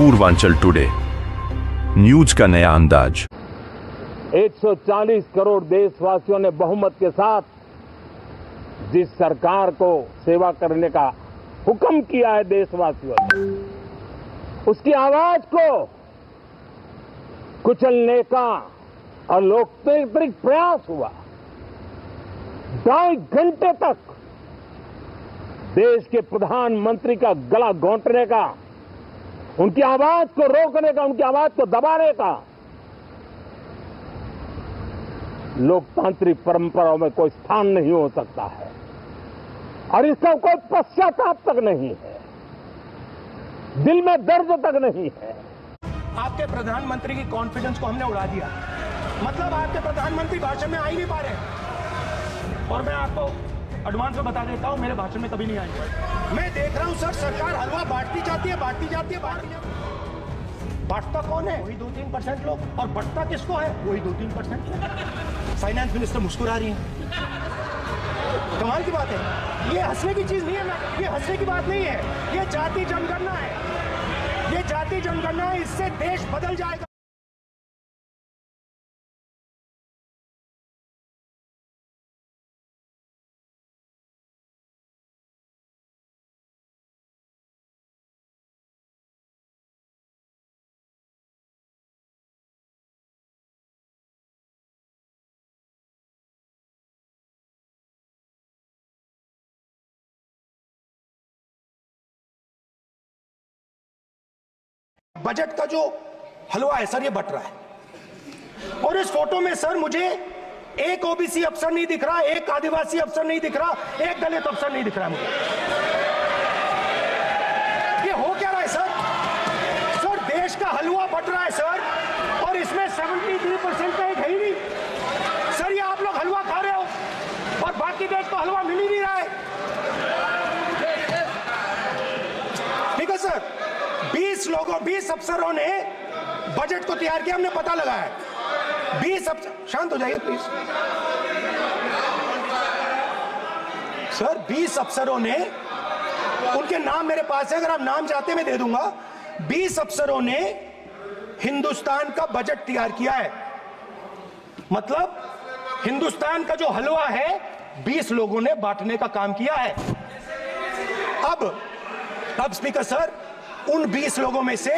Purvanchal today, news का नया अंदाज। 140 करोड़ देशवासियों ने बहुमत के साथ जिस सरकार को सेवा करने का हुक्म किया है देशवासियों ने, उसकी आवाज को कुचलने का और लोकतांत्रिक प्रयास हुआ। 2.5 घंटे तक देश के प्रधानमंत्री का गला घोंटने का, उनकी आवाज को रोकने का, उनकी आवाज को दबाने का लोकतांत्रिक परंपराओं में कोई स्थान नहीं हो सकता है और इसका कोई पश्चाताप तक नहीं है, दिल में दर्द तक नहीं है। आपके प्रधानमंत्री की कॉन्फिडेंस को हमने उड़ा दिया। मतलब आपके प्रधानमंत्री भाषण में आ ही नहीं पा रहे। और मैं आपको एडवांस में बता देता हूं, मेरे भाषण में कभी नहीं आएंगे। मैं देख रहा हूं सर, सरकार हलवा बांटती जाती है, बांटती जाती है, बांटती जाती है। बांटता कौन है? वही 2-3% लोग। और बंटता किसको है? वही 2-3% लोग। फाइनेंस मिनिस्टर मुस्कुरा रही है। कमाल की बात है। ये हंसने की चीज नहीं है ना, ये हंसने की बात नहीं है। ये जाति जनगणना है, ये जाति जनगणना है। इससे देश बदल जाएगा। बजट का जो हलवा है सर, ये बट रहा है। और इस फोटो में सर मुझे एक ओबीसी अफसर नहीं दिख रहा, एक आदिवासी अफसर नहीं दिख रहा, एक दलित अफसर नहीं दिख रहा मुझे। ये हो क्या रहा है सर? सर देश का हलवा बट रहा है सर, और इसमें 73% का एक है ही नहीं। सर ये आप लोग हलवा खा रहे हो और बाकी देश को हलवा मिल ही नहीं रहा है। ठीक है सर, 20 अफसरों ने बजट को तैयार किया, हमने पता लगाया है। 20 अफसर, शांत हो जाइए प्लीज सर। 20 अफसरों ने, उनके नाम मेरे पास है, अगर आप नाम चाहते मैं दे दूंगा। 20 अफसरों ने हिंदुस्तान का बजट तैयार किया है। मतलब हिंदुस्तान का जो हलवा है 20 लोगों ने बांटने का काम किया है। अब स्पीकर सर, उन 20 लोगों में से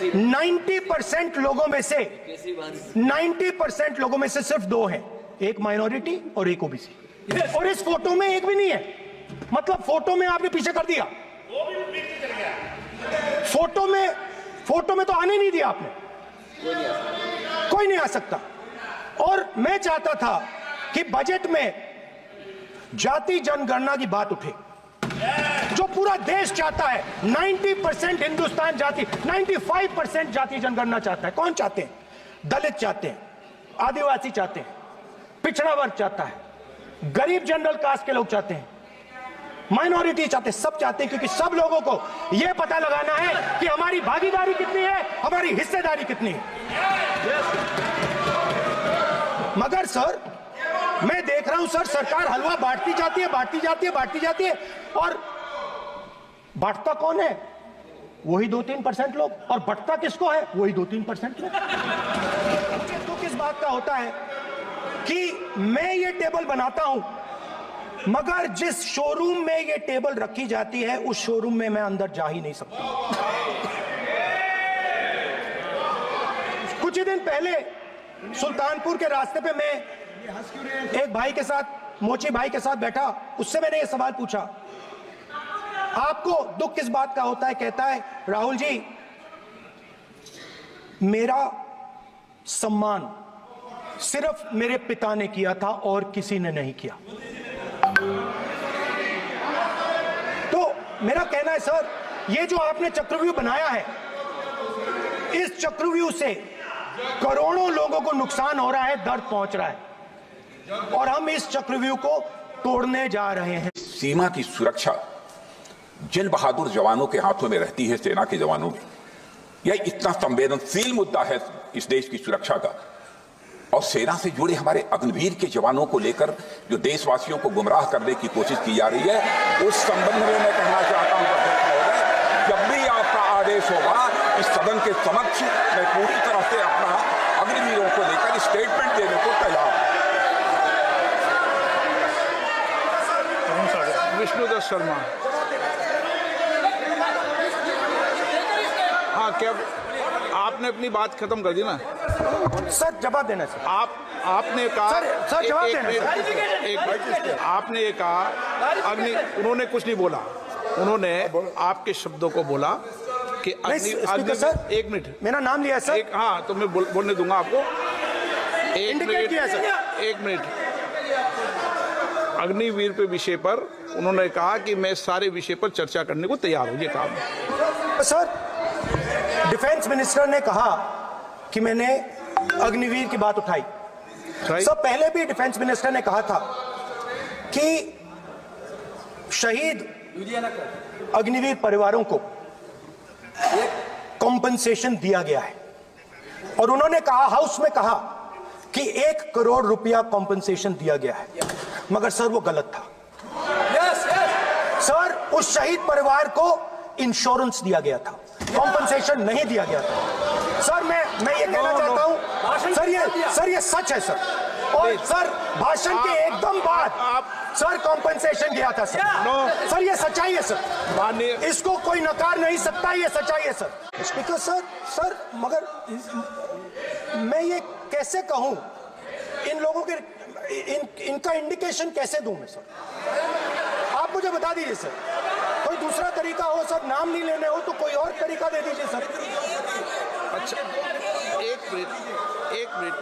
90% लोगों में से 90% लोगों में से सिर्फ 2 हैं, एक माइनॉरिटी और एक ओबीसी। और इस फोटो में एक भी नहीं है। मतलब फोटो में आपने पीछे कर दिया, फोटो में तो आने नहीं दिया आपने। कोई नहीं आ सकता। और मैं चाहता था कि बजट में जाति जनगणना की बात उठे, जो पूरा देश चाहता है। 90% हिंदुस्तान जाति, 95% जाति जनगणना चाहता है। कौन चाहते हैं? दलित चाहते हैं, आदिवासी चाहते हैं, पिछड़ा वर्ग चाहता है, गरीब जनरल कास्ट के लोग चाहते हैं, माइनॉरिटी चाहते हैं, सब चाहते हैं। क्योंकि सब लोगों को यह पता लगाना है कि हमारी भागीदारी कितनी है, हमारी हिस्सेदारी कितनी है। मगर सर मैं देख रहा हूं सर, सरकार हलवा बांटती जाती है, बांटती जाती है, बांटती जाती है। और बांटता कौन है? वही 2-3% लोग। और बंटता किसको है? वही 2-3% लोग। मुझे दुख इस बात का होता है कि मैं ये टेबल बनाता हूं, मगर जिस शोरूम में ये टेबल रखी जाती है उस शोरूम में मैं अंदर जा ही नहीं सकता। कुछ ही दिन पहले सुल्तानपुर के रास्ते पे मैं एक भाई के साथ, मोची भाई के साथ बैठा, उससे मैंने ये सवाल पूछा, आपको दुख किस बात का होता है? कहता है, राहुल जी मेरा सम्मान सिर्फ मेरे पिता ने किया था और किसी ने नहीं किया। तो मेरा कहना है सर, ये जो आपने चक्रव्यूह बनाया है, इस चक्रव्यूह से करोड़ों लोगों को नुकसान हो रहा है, दर्द पहुंच रहा है, और हम इस चक्रव्यूह को तोड़ने जा रहे हैं। सीमा की सुरक्षा जिन बहादुर जवानों के हाथों में रहती है, सेना के जवानों में, यह इतना संवेदनशील मुद्दा है इस देश की सुरक्षा का। और सेना से जुड़े हमारे अग्निवीर के जवानों को लेकर जो देशवासियों को गुमराह करने की कोशिश की जा रही है, उस संबंध में मैं कहना चाहता हूं जब भी आपका आदेश होगा इस सदन के समक्ष मैं पूरी तरह से अपना अग्निवीरों को लेकर स्टेटमेंट देने को तैयार हूं। विष्णुदत्त शर्मा। हाँ, क्या आपने अपनी बात खत्म कर दी ना? सर जवाब देना सर। आपने कहा सर जवाब देना। आपने ये कहा उन्होंने कुछ नहीं बोला, उन्होंने आपके शब्दों को बोला कि सर एक मिनट मेरा नाम लिया सर। हाँ, तो मैं बोलने दूंगा आपको। एक मिनट। अग्निवीर पे विषय पर उन्होंने कहा कि मैं सारे विषय पर चर्चा करने को तैयार हूं। ये कहा सर। डिफेंस मिनिस्टर ने कहा कि मैंने अग्निवीर की बात उठाई। सर पहले भी डिफेंस मिनिस्टर ने कहा था कि शहीद अग्निवीर परिवारों को कॉम्पनसेशन दिया गया है और उन्होंने कहा, हाउस में कहा कि 1 करोड़ रुपया कॉम्पनसेशन दिया गया है, मगर सर वो गलत था। सर उस शहीद परिवार को इंश्योरेंस दिया गया था, कॉम्पनसेशन नहीं दिया गया था। सर मैं ये कहना चाहता हूं सर ये सच है सर। और सर भाषण के एकदम बाद सर कॉम्पनसेशन दिया था सर। सर ये सच्चाई है सर, इसको कोई नकार नहीं सकता, ये सच्चाई है सर। स्पीकर सर मगर मैं ये कैसे कहूं, इन लोगों के इनका इंडिकेशन कैसे दूं मैं सर? आप मुझे बता दीजिए सर, कोई दूसरा तरीका हो सर, नाम नहीं लेने हो तो कोई और तरीका दे दीजिए सर। अच्छा एक मिनट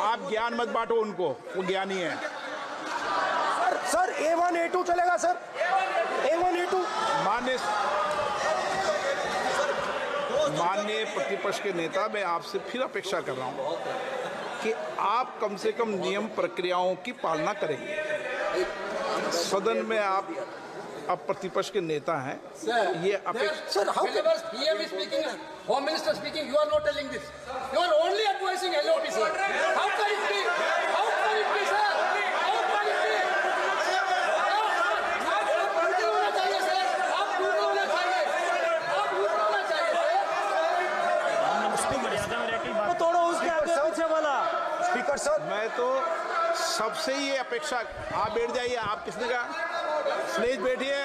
आप ज्ञान मत बांटो उनको, वो ज्ञानी है। सर A1 A2 चलेगा सर, A1 A2। माननीय प्रतिपक्ष के नेता, मैं आपसे फिर अपेक्षा कर रहा हूं कि आप कम से कम नियम प्रक्रियाओं की पालना करेंगे। सदन में आप अब प्रतिपक्ष के नेता हैं, ये अपेक्षा। Sir, how whenever PM is speaking, Home Minister speaking, you are not telling this. You are only advising LOP, sir. How can it be? How can it be, sir? How can it be? आप duty होना चाहिए sir, आप duty होना चाहिए, आप duty होना चाहिए। तो तोड़ो उसके आगे पीछे वाला। स्पीकर सर, मैं तो सबसे ये अपेक्षा, आप बैठ जाइए। आप किसने कहा? प्लीज बैठिए।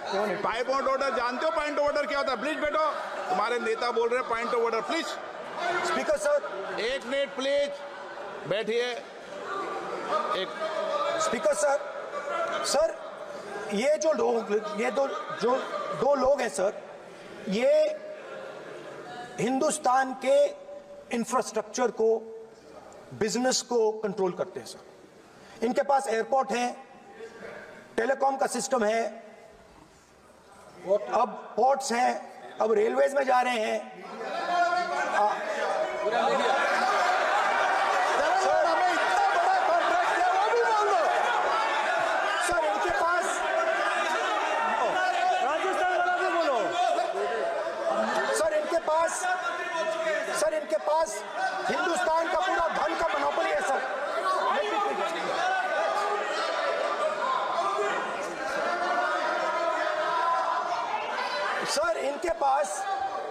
पॉइंट ऑफ ऑर्डर जानते हो? पॉइंट ऑफ ऑर्डर क्या होता है? प्लीज बैठो। तुम्हारे नेता बोल रहे हैं point of order, please. Speaker sir 1 minute please बैठिए। स्पीकर सर ये जो लोग, ये दो लोग हैं सर, ये हिंदुस्तान के इंफ्रास्ट्रक्चर को, बिजनेस को कंट्रोल करते हैं सर। इनके पास एयरपोर्ट है, टेलीकॉम का सिस्टम है, अब पोर्ट्स हैं, अब रेलवेज में जा रहे हैं। सर हमें इतना बड़ा कॉन्ट्रैक्ट दिया, वो भी बोल दो सर। इनके पास राजस्थान वाला भी बोलो सर। इनके पास हिंदुस्तान का पूरा धन का मोनोपोली है सर। सर इनके पास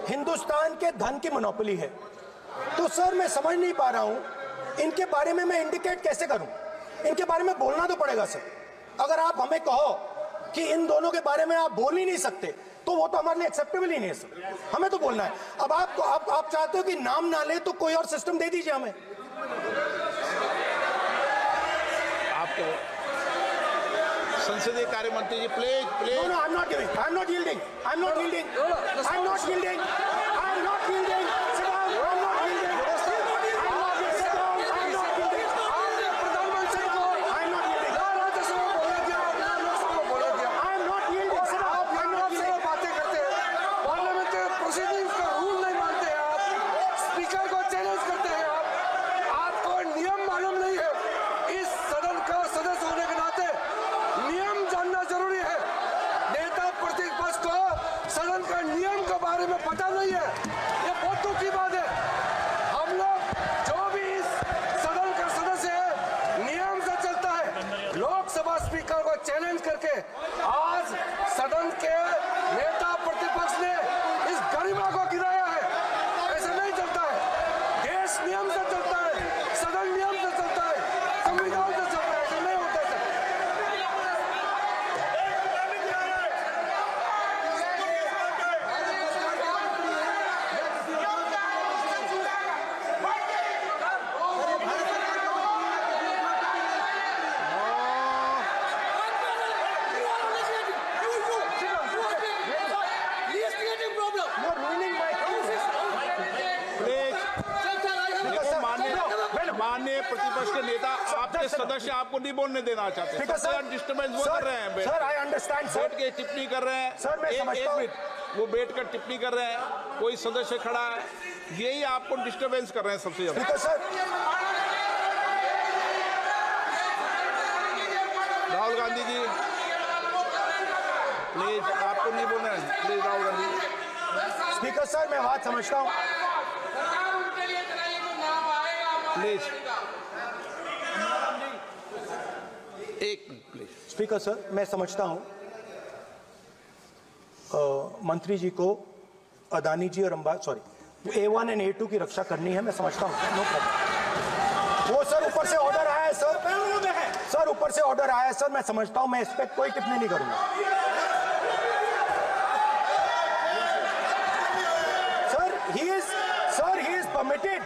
हिंदुस्तान के धन की मोनोपोली है। तो सर मैं समझ नहीं पा रहा हूं इनके बारे में मैं इंडिकेट कैसे करूं। इनके बारे में बोलना तो पड़ेगा सर। अगर आप हमें कहो कि इन दोनों के बारे में आप बोल ही नहीं सकते तो वो तो हमारे लिए एक्सेप्टेबल ही नहीं है सर। हमें तो बोलना है। अब आप चाहते हो कि नाम ना ले तो कोई और सिस्टम दे दीजिए हमें। आपको संसदीय कार्य मंत्री जी please No, I'm not giving. I'm not yielding. I'm not yielding. I'm not yielding. I'm not yielding. Sit down. I'm not yielding. I'm not yielding. Sit down. I'm not yielding. प्रधानमंत्री को I'm not yielding. Rajya Sabha बोला गया, लोकसभा बोला गया। I'm not yielding. Sit down. I'm not yielding. बातें करते हैं, parliamentary proceedings का रूल नहीं मानते हैं आप, स्पीकर को चैलेंज करते हैं आप। आपको नियम मालूम नहीं है। इस सदन का सदस्य होने के नाते नियम जानना जरूरी है। नेता प्रतिपक्ष को सदन का नियम के बारे में पता नहीं है, ये बहुत लोकसभा स्पीकर को चैलेंज करके आज सदन के नेता प्रतिपक्ष ने इस गरिमा को गिराया है। ऐसा नहीं चलता है। देश नियम से चलता है, सदन नियम से चलता है, संविधान से चलता है। ऐसा नहीं होता है। माननीय प्रतिपक्ष के नेता, आपके सदस्य आपको नहीं बोलने देना चाहते हैं। डिस्टर्बेंस वो कर रहे हैं। Sir, I understand. बैठ के टिप्पणी कर रहे हैं। सर, मैं समझता हूं। एक मिनट, वो बैठ कर टिप्पणी कर रहे हैं, कोई सदस्य खड़ा है, यही आपको डिस्टर्बेंस कर रहे हैं सबसे ज्यादा। सर, राहुल गांधी जी प्लीज, आपको नहीं बोलना है। Please Rahul Gandhi. Speaker sir, मैं बात समझता हूँ। प्लीज एक मिनट प्लीज। स्पीकर सर, मैं समझता हूं मंत्री जी को अदानी जी और A1 और A2 की रक्षा करनी है। मैं समझता हूं, नो प्रॉब्लम। वो सर ऊपर से ऑर्डर आया है सर, ऊपर से ऑर्डर आया है सर। मैं समझता हूं, मैं इस पर कोई टिप्पणी नहीं करूंगा। Sir, he is permitted.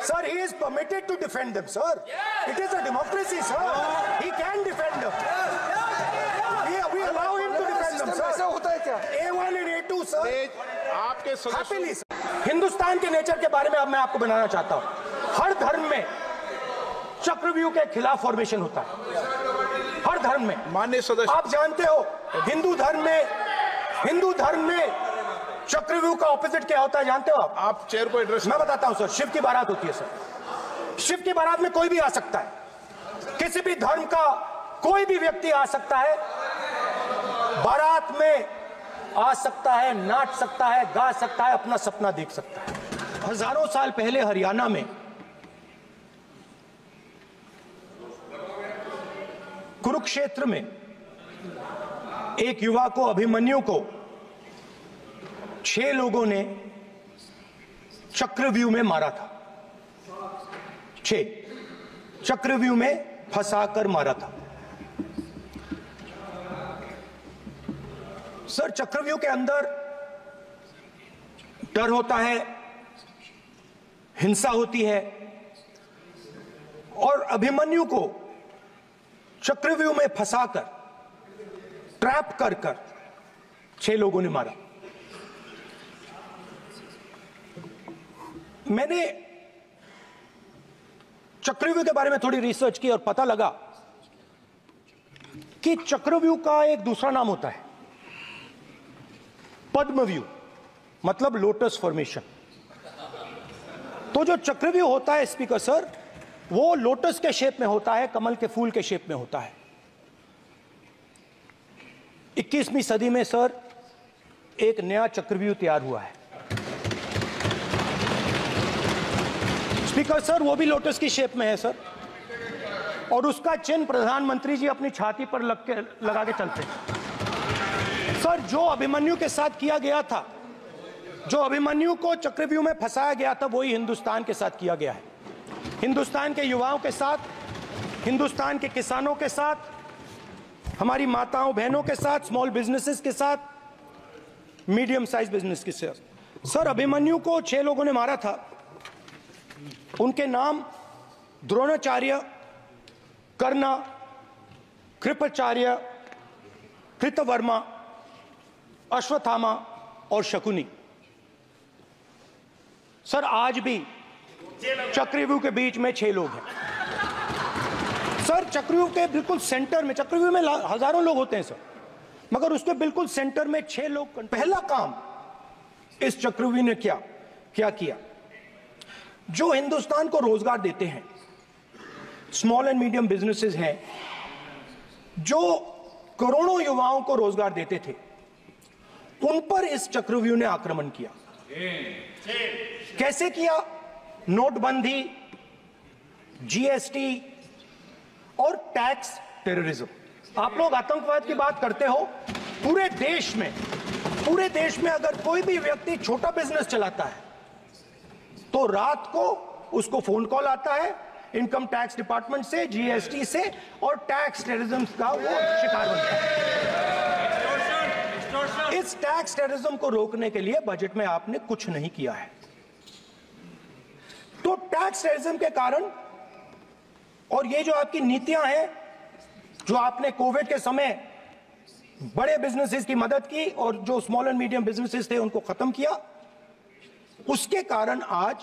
Sir, he is permitted to defend them, sir. It is a democracy, sir. He can defend them. We allow him to defend them, sir. ऐसा होता है क्या? A1 और A2, sir. आपके Happily, sir. Hindustan के nature के बारे में अब मैं आपको बनाना चाहता हूं। हर धर्म में चक्रव्यूह के खिलाफ फॉर्मेशन होता है, हर धर्म में। माननीय सदस्य, आप जानते हो हिंदू धर्म में चक्रव्यूह का ऑपोजिट क्या होता है, जानते हो आप चेयर को एड्रेस। मैं बताता हूं सर। शिव की बारात होती है सर। शिव की बारात में कोई भी आ सकता है, किसी भी धर्म का कोई भी व्यक्ति आ सकता है, बारात में आ सकता है, नाच सकता है, गा सकता है, अपना सपना देख सकता है। हजारों साल पहले हरियाणा में कुरुक्षेत्र में एक युवा को, अभिमन्यु को 6 लोगों ने चक्रव्यूह में मारा था। 6 चक्रव्यूह में फंसाकर मारा था। सर, चक्रव्यूह के अंदर डर होता है, हिंसा होती है, और अभिमन्यु को चक्रव्यूह में फंसाकर, ट्रैप कर 6 लोगों ने मारा। मैंने चक्रव्यूह के बारे में थोड़ी रिसर्च की और पता लगा कि चक्रव्यूह का एक दूसरा नाम होता है पद्मव्यूह, मतलब लोटस फॉर्मेशन। तो जो चक्रव्यूह होता है स्पीकर सर, वो लोटस के शेप में होता है, कमल के फूल के शेप में होता है। 21वीं सदी में सर एक नया चक्रव्यूह तैयार हुआ है स्पीकर सर, वो भी लोटस की शेप में है सर, और उसका चिन्ह प्रधानमंत्री जी अपनी छाती पर लगा के चलते हैं। सर, जो अभिमन्यु के साथ किया गया था, जो अभिमन्यु को चक्रव्यूह में फंसाया गया था, वही हिंदुस्तान के साथ किया गया है। हिंदुस्तान के युवाओं के साथ, हिंदुस्तान के किसानों के साथ, हमारी माताओं बहनों के साथ, स्मॉल बिजनेसेस के साथ, मीडियम साइज बिजनेस के साथ। सर, अभिमन्यु को 6 लोगों ने मारा था। उनके नाम द्रोणाचार्य, कर्णा, कृपाचार्य, कृतवर्मा, अश्वत्थामा और शकुनी। सर, आज भी चक्रव्यूह के बीच में 6 लोग हैं। सर, चक्रव्यूह के बिल्कुल सेंटर में, चक्रव्यूह में हजारों लोग होते हैं सर, मगर उसके बिल्कुल सेंटर में 6 लोग। पहला काम इस चक्रव्यूह ने क्या किया? जो हिंदुस्तान को रोजगार देते हैं, स्मॉल एंड मीडियम बिजनेसेस हैं, जो करोड़ों युवाओं को रोजगार देते थे, उन पर इस चक्रव्यूह ने आक्रमण किया। कैसे किया? नोटबंदी, जीएसटी और टैक्स टेररिज्म। आप लोग आतंकवाद की बात करते हो। पूरे देश में अगर कोई भी व्यक्ति छोटा बिजनेस चलाता है तो रात को उसको फोन कॉल आता है इनकम टैक्स डिपार्टमेंट से, जीएसटी से, और टैक्स टेररिज्म का वो शिकार बनता है। इस टैक्स टेररिज्म को रोकने के लिए बजट में आपने कुछ नहीं किया है। तो टैक्स टेररिज्म के कारण और ये जो आपकी नीतियां हैं, जो आपने कोविड के समय बड़े बिजनेसेस की मदद की और जो स्मॉल एंड मीडियम बिजनेसेस थे उनको खत्म किया, उसके कारण आज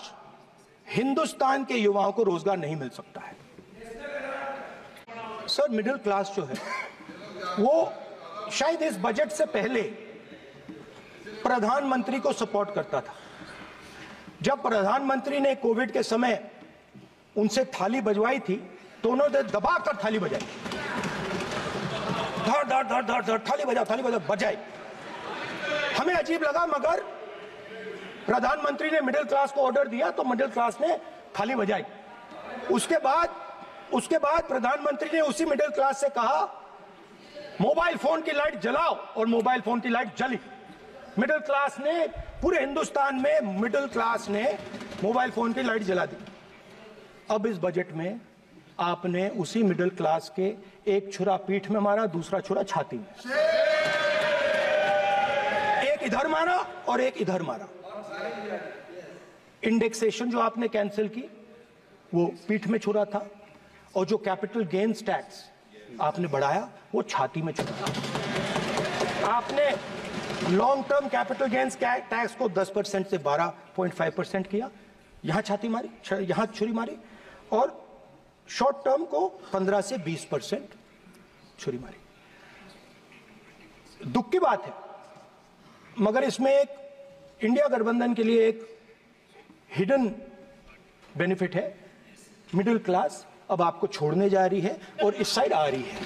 हिंदुस्तान के युवाओं को रोजगार नहीं मिल सकता है। सर, मिडिल क्लास जो है वो शायद इस बजट से पहले प्रधानमंत्री को सपोर्ट करता था। जब प्रधानमंत्री ने कोविड के समय उनसे थाली बजवाई थी तो उन्होंने दबाकर थाली बजाई, धड़ धड़ धड़ धड़ धड़ थाली बजा बजाई। हमें अजीब लगा, मगर प्रधानमंत्री ने मिडिल क्लास को ऑर्डर दिया तो मिडिल क्लास ने थाली बजाई। उसके बाद प्रधानमंत्री ने उसी मिडिल क्लास से कहा मोबाइल फोन की लाइट जलाओ, और मोबाइल फोन की लाइट जली। मिडिल क्लास ने, पूरे हिंदुस्तान में मिडिल क्लास ने मोबाइल फोन की लाइट जला दी। अब इस बजट में आपने उसी मिडिल क्लास के एक छुरा पीठ में मारा, दूसरा छुरा छाती में, एक इधर मारा और एक इधर मारा। इंडेक्सेशन जो आपने कैंसिल की वो पीठ में छुरा था, और जो कैपिटल गेन्स टैक्स आपने बढ़ाया वो छाती में छुरा। आपने long term capital gains tax को 10% से 12.5% किया, यहां छाती मारी, यहां छुरी मारी, और शॉर्ट टर्म को 15 से 20% छुरी मारी। दुख की बात है, मगर इसमें एक इंडिया गठबंधन के लिए एक हिडन बेनिफिट है। मिडिल क्लास अब आपको छोड़ने जा रही है और इस साइड आ रही है।